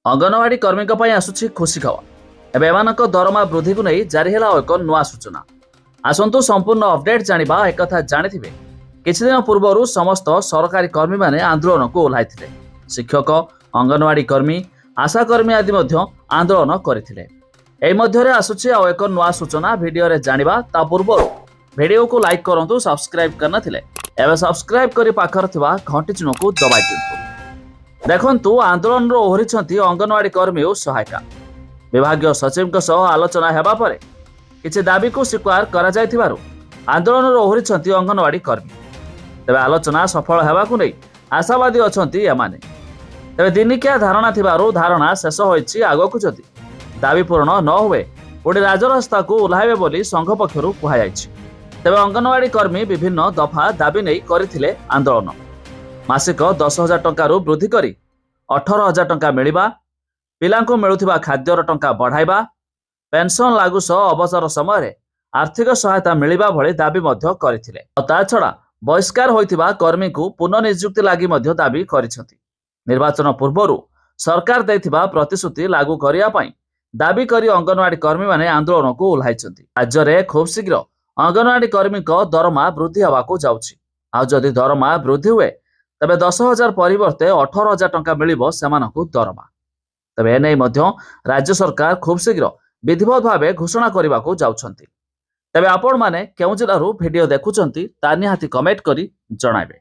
अंगनवाड़ी कर्मी आसुछि खुशी खबर। एबे एमानक दरमा वृद्धि को नहीं जारी है एक नुआ सूचना। आसंतु संपूर्ण अपडेट जानिबा एक कथा जानिथिबे। किछि दिन पूर्व समस्त सरकारी कर्मी माने आंदोलन को ओह्लाइथिले। शिक्षक, अंगनवाड़ी कर्मी, आशा कर्मी आदि मध्य आंदोलन करथिले। एई मध्यरे आसुछि आ एक नुआ सूचना। वीडियो रे जानिबा ता पूर्व वीडियो को लाइक करंतु, सब्सक्राइब करनथिले एबे सब्सक्राइब करी पाखर थिबा घंटी चिन्ह को दबाइ दियंतु। देखंतु आंदोलन रो ओहरिछंती अंगनवाड़ी कर्मी और सहायिका। विभागीय सचिव सह आलोचना हेबा परे किछि दाबी को स्वीकार करा जायथिबारु आंदोलन रो ओहरिछंती अंगनवाड़ी कर्मी। तेबे आलोचना सफल हेबा को नै आशावादी अछंती एमाने। तेबे दिनिकिया धारणा थिबारु धारणा शेष होइछि। आगकु जदि दाबी पूर्ण न हुए पुणी राजरास्ता को ओह्लाइबे बोली संघ पक्षरु कुहा जायछि। तेबे अंगनवाड़ी कर्मी विभिन्न दफा दाबी नै करथिले आंदोलन। मासिक 10,000 टंका वृद्धि करी 18,000 टंका मिलिबा, पिलांको मिलुथिबा खाद्यर टंका बढ़ाइबा, पेंशन लागू सह अवसर समय आर्थिक सहायता मिलिबा भली दाबी मध्य करथिले। ता छड़ा बहिष्कार होइथिबा कर्मी को पुनर्नियुक्ति लागि मध्य दाबी करिसथि। निर्वाचन पूर्वरु सरकार दैथिबा प्रतिश्रुति लागू करिया पई दाबी करी अंगनवाड़ी कर्मी माने आंदोलन को ओह्लाइछथि। राज्य रे खूब शीघ्र अंगनवाड़ी कर्मी को दरमा वृद्धि हेबाकू जाउछि। आ जदि दरमा वृद्धि हुए तबे 10,000 परिवर्ते 18,000 टंका मिलिबो सेमानकू दरमा। तबे एनै मध्य राज्य सरकार खूब शीघ्र विधिवत भावे घोषणा करबाकू जाउछंती। तबे आपण माने केउ जिल्लारू वीडियो देखुचंती ता निहाती कमेंट करी जणाइबे।